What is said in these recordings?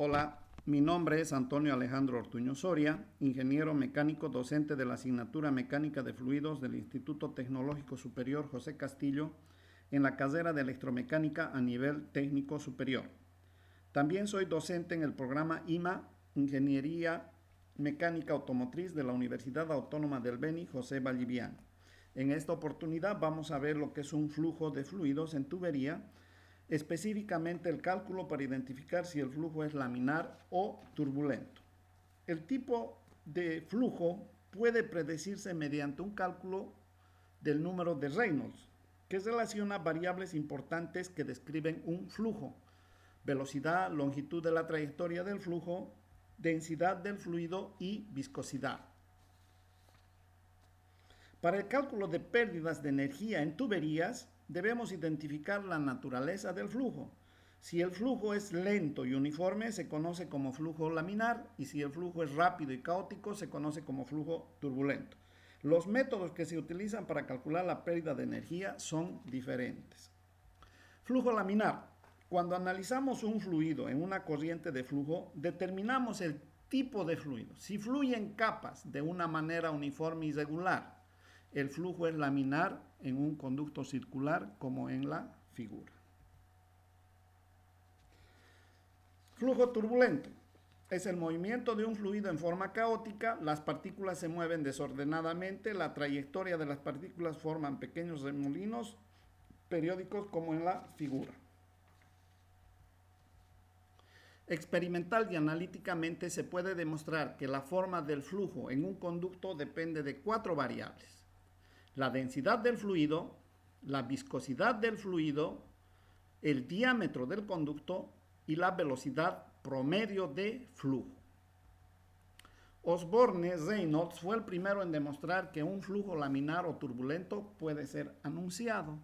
Hola, mi nombre es Antonio Alejandro Ortuño Soria, ingeniero mecánico docente de la asignatura Mecánica de Fluidos del Instituto Tecnológico Superior José Castillo en la carrera de Electromecánica a nivel técnico superior. También soy docente en el programa IMA, Ingeniería Mecánica Automotriz de la Universidad Autónoma del Beni, José Vallivian. En esta oportunidad vamos a ver lo que es un flujo de fluidos en tubería, específicamente el cálculo para identificar si el flujo es laminar o turbulento. El tipo de flujo puede predecirse mediante un cálculo del número de Reynolds, que relaciona variables importantes que describen un flujo: velocidad, longitud de la trayectoria del flujo, densidad del fluido y viscosidad. Para el cálculo de pérdidas de energía en tuberías, debemos identificar la naturaleza del flujo. Si el flujo es lento y uniforme, se conoce como flujo laminar, y si el flujo es rápido y caótico, se conoce como flujo turbulento. Los métodos que se utilizan para calcular la pérdida de energía son diferentes. Flujo laminar. Cuando analizamos un fluido en una corriente de flujo, determinamos el tipo de fluido. Si fluye en capas de una manera uniforme y regular, el flujo es laminar en un conducto circular, como en la figura. Flujo turbulento. Es el movimiento de un fluido en forma caótica, las partículas se mueven desordenadamente, la trayectoria de las partículas forman pequeños remolinos periódicos, como en la figura. Experimental y analíticamente se puede demostrar que la forma del flujo en un conducto depende de 4 variables: la densidad del fluido, la viscosidad del fluido, el diámetro del conducto y la velocidad promedio de flujo. Osborne Reynolds fue el primero en demostrar que un flujo laminar o turbulento puede ser anunciado.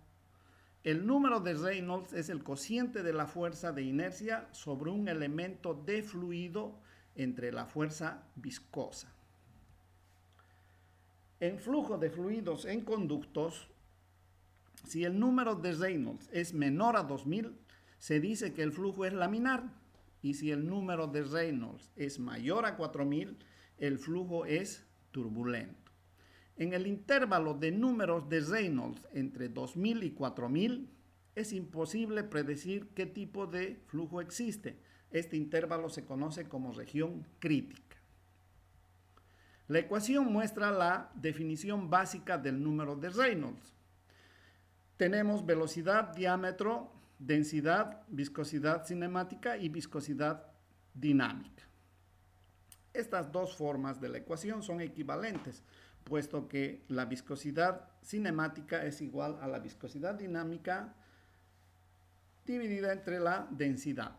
El número de Reynolds es el cociente de la fuerza de inercia sobre un elemento de fluido entre la fuerza viscosa. En flujo de fluidos en conductos, si el número de Reynolds es menor a 2000, se dice que el flujo es laminar, y si el número de Reynolds es mayor a 4000, el flujo es turbulento. En el intervalo de números de Reynolds entre 2000 y 4000, es imposible predecir qué tipo de flujo existe. Este intervalo se conoce como región crítica. La ecuación muestra la definición básica del número de Reynolds. Tenemos velocidad, diámetro, densidad, viscosidad cinemática y viscosidad dinámica. Estas dos formas de la ecuación son equivalentes, puesto que la viscosidad cinemática es igual a la viscosidad dinámica dividida entre la densidad.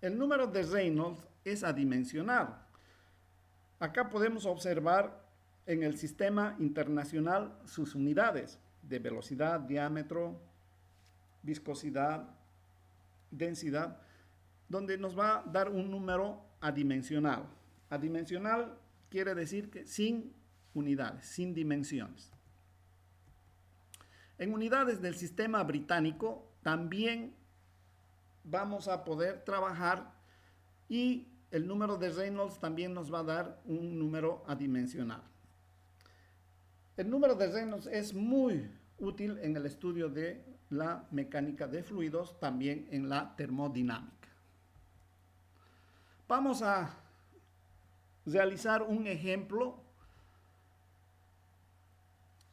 El número de Reynolds es adimensional. Acá podemos observar en el sistema internacional sus unidades de velocidad, diámetro, viscosidad, densidad, donde nos va a dar un número adimensional. Adimensional quiere decir que sin unidades, sin dimensiones. En unidades del sistema británico también vamos a poder trabajar, y el número de Reynolds también nos va a dar un número adimensional. El número de Reynolds es muy útil en el estudio de la mecánica de fluidos, también en la termodinámica. Vamos a realizar un ejemplo.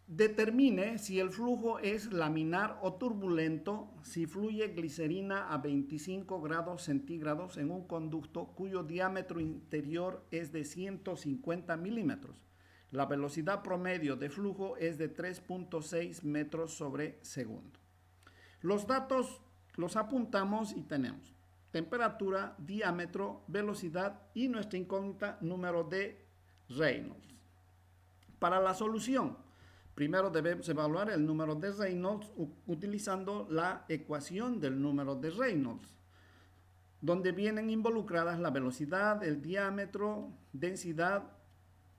Determine si el flujo es laminar o turbulento si fluye glicerina a 25 grados centígrados en un conducto cuyo diámetro interior es de 150 milímetros. La velocidad promedio de flujo es de 3.6 metros sobre segundo. Los datos los apuntamos y tenemos temperatura, diámetro, velocidad y nuestra incógnita número de Reynolds. Para la solución, primero debemos evaluar el número de Reynolds utilizando la ecuación del número de Reynolds, donde vienen involucradas la velocidad, el diámetro, densidad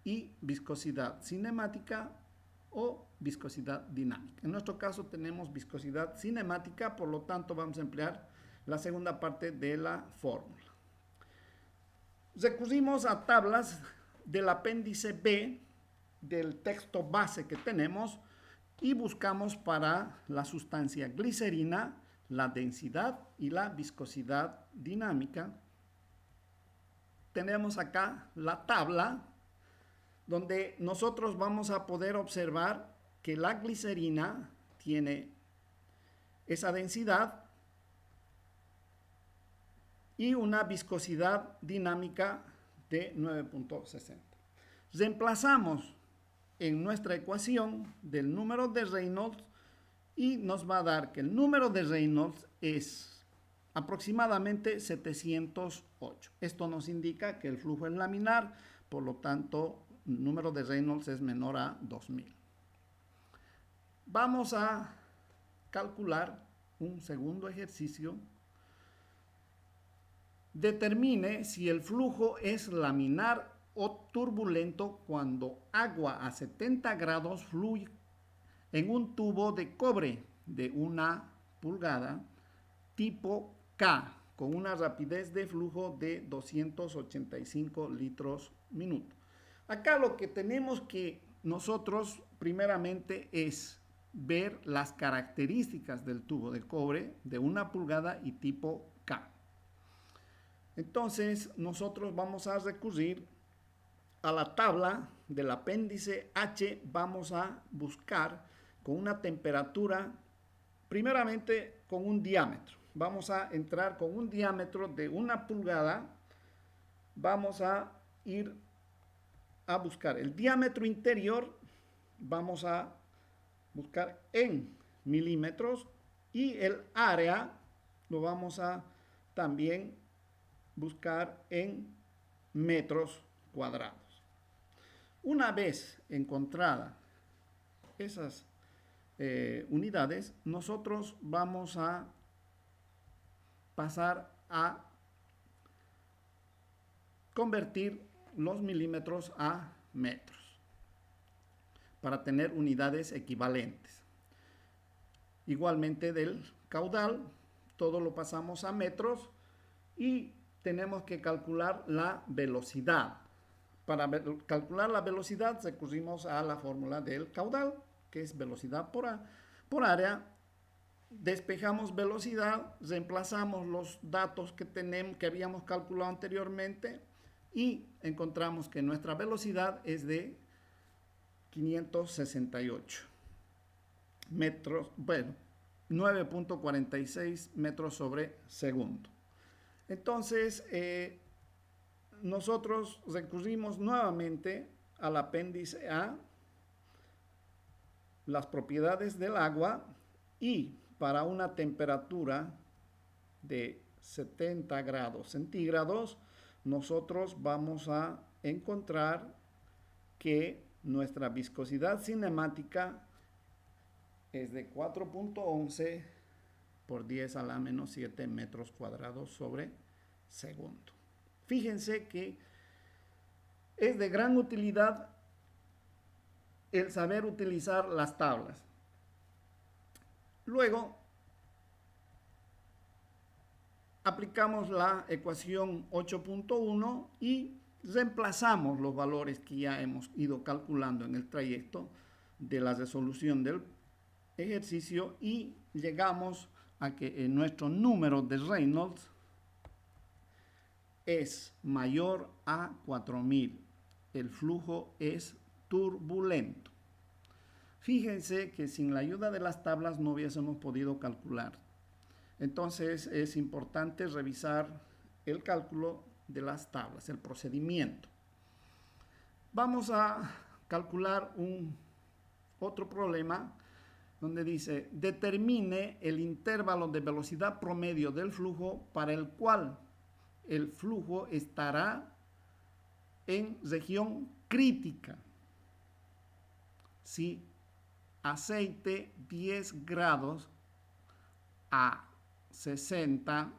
y viscosidad cinemática o viscosidad dinámica. En nuestro caso tenemos viscosidad cinemática, por lo tanto vamos a emplear la segunda parte de la fórmula. Recurrimos a tablas del apéndice B del texto base que tenemos y buscamos para la sustancia glicerina la densidad y la viscosidad dinámica. Tenemos acá la tabla donde nosotros vamos a poder observar que la glicerina tiene esa densidad y una viscosidad dinámica de 9.60. Reemplazamos en nuestra ecuación del número de Reynolds y nos va a dar que el número de Reynolds es aproximadamente 708. Esto nos indica que el flujo es laminar, por lo tanto, el número de Reynolds es menor a 2000. Vamos a calcular un segundo ejercicio. Determine si el flujo es laminar o turbulento cuando agua a 70 grados fluye en un tubo de cobre de 1 pulgada tipo K con una rapidez de flujo de 285 litros minuto. Acá lo que tenemos que nosotros primeramente es ver las características del tubo de cobre de 1 pulgada y tipo K. Entonces nosotros vamos a recurrir a la tabla del apéndice H. Vamos a buscar con una temperatura, primeramente con un diámetro. Vamos a entrar con un diámetro de 1 pulgada. Vamos a ir a buscar el diámetro interior. Vamos a buscar en milímetros y el área lo vamos a también buscar en metros cuadrados. Una vez encontrada esas unidades, nosotros vamos a pasar a convertir los milímetros a metros para tener unidades equivalentes. Igualmente del caudal, todo lo pasamos a metros y tenemos que calcular la velocidad. Para calcular la velocidad recurrimos a la fórmula del caudal, que es velocidad por área. Despejamos velocidad, reemplazamos los datos que habíamos calculado anteriormente y encontramos que nuestra velocidad es de 568 metros, bueno, 9.46 metros sobre segundo. Entonces, nosotros recurrimos nuevamente al apéndice A, las propiedades del agua, y para una temperatura de 70 grados centígrados, nosotros vamos a encontrar que nuestra viscosidad cinemática es de 4.11 por 10 a la menos 7 metros cuadrados sobre segundo. Fíjense que es de gran utilidad el saber utilizar las tablas. Luego, aplicamos la ecuación 8.1 y reemplazamos los valores que ya hemos ido calculando en el trayecto de la resolución del ejercicio y llegamos a que nuestro número de Reynolds es mayor a 4000. El flujo es turbulento. Fíjense que sin la ayuda de las tablas no hubiésemos podido calcular. Entonces es importante revisar el cálculo de las tablas, el procedimiento. Vamos a calcular otro problema donde dice: determine el intervalo de velocidad promedio del flujo para el cual el flujo estará en región crítica. Si aceite 10 grados a 60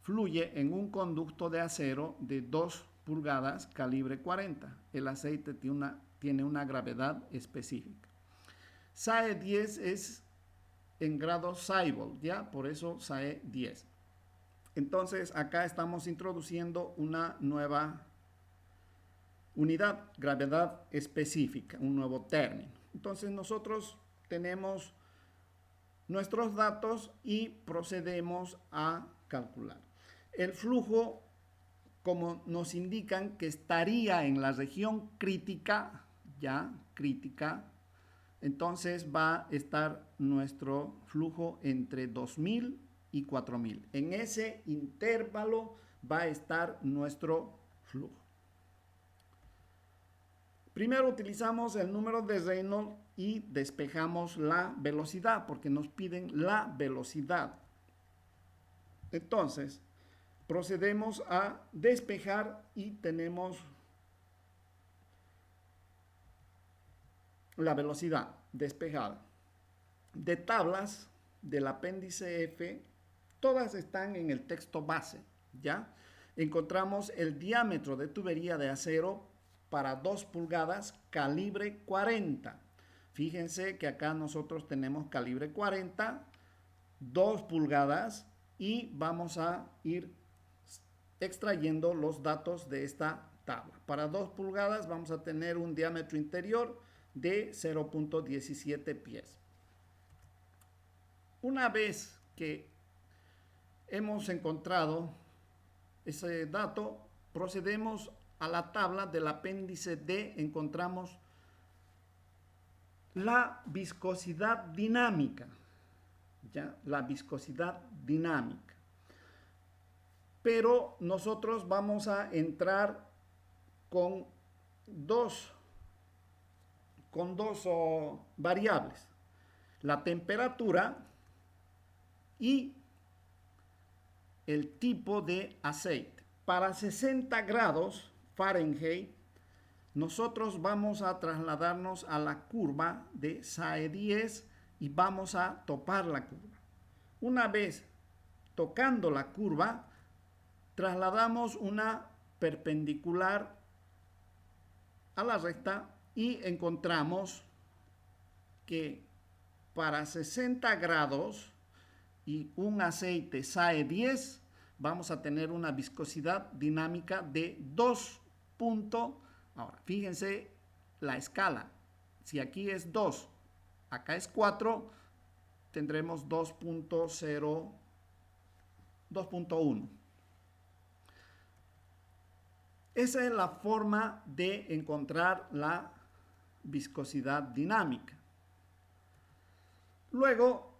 fluye en un conducto de acero de 2 pulgadas calibre 40. El aceite tiene una gravedad específica. SAE 10 es en grado Seibel, ¿ya? Por eso SAE 10. Entonces acá estamos introduciendo una nueva unidad, gravedad específica, un nuevo término. Entonces nosotros tenemos nuestros datos y procedemos a calcular. El flujo, como nos indican que estaría en la región crítica, ya crítica, entonces va a estar nuestro flujo entre 2000 y 4000. En ese intervalo va a estar nuestro flujo. Primero utilizamos el número de Reynolds y despejamos la velocidad, porque nos piden la velocidad. Entonces, procedemos a despejar y tenemos la velocidad despejada. De tablas del apéndice F, todas están en el texto base, ¿ya? Encontramos el diámetro de tubería de acero para 2 pulgadas, calibre 40. Fíjense que acá nosotros tenemos calibre 40, 2 pulgadas, y vamos a ir extrayendo los datos de esta tabla. Para 2 pulgadas vamos a tener un diámetro interior de 0.17 pies. Una vez que hemos encontrado ese dato, procedemos a la tabla del apéndice D. Encontramos la viscosidad dinámica, ¿ya? La viscosidad dinámica. Pero nosotros vamos a entrar con dos variables: la temperatura y el tipo de aceite. Para 60 grados Fahrenheit, nosotros vamos a trasladarnos a la curva de SAE 10 y vamos a topar la curva. Una vez tocando la curva, trasladamos una perpendicular a la recta y encontramos que para 60 grados y un aceite SAE 10 vamos a tener una viscosidad dinámica de 2. Ahora, fíjense la escala. Si aquí es 2, acá es 4, tendremos 2.0, 2.1. Esa es la forma de encontrar la viscosidad dinámica. Luego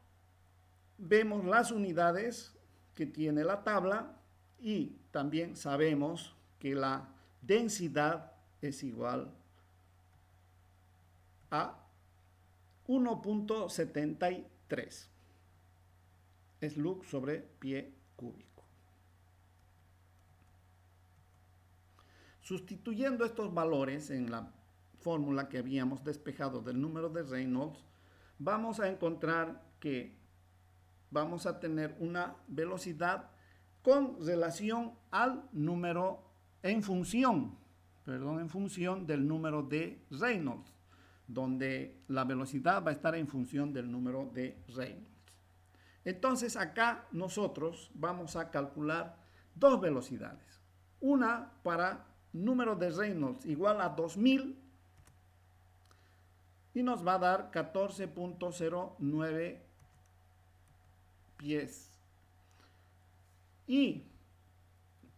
vemos las unidades que tiene la tabla y también sabemos que la densidad es igual a 1.73 slug sobre pie cúbico. Sustituyendo estos valores en la fórmula que habíamos despejado del número de Reynolds, vamos a encontrar que vamos a tener una velocidad con relación al número en función del número de Reynolds, donde la velocidad va a estar en función del número de Reynolds. Entonces acá nosotros vamos a calcular dos velocidades. Una para número de Reynolds igual a 2000 y nos va a dar 14.09 pies. Y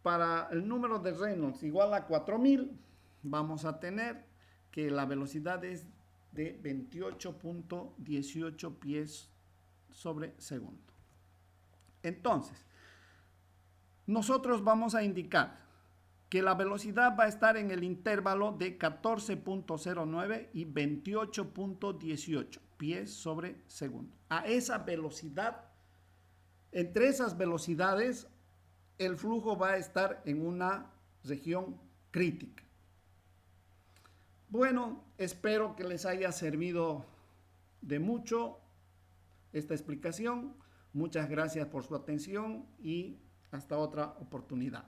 para el número de Reynolds igual a 4000, vamos a tener que la velocidad es de 28.18 pies sobre segundo. Entonces, nosotros vamos a indicar que la velocidad va a estar en el intervalo de 14.09 y 28.18 pies sobre segundo. A esa velocidad, entre esas velocidades, el flujo va a estar en una región crítica. Bueno, espero que les haya servido de mucho esta explicación. Muchas gracias por su atención y hasta otra oportunidad.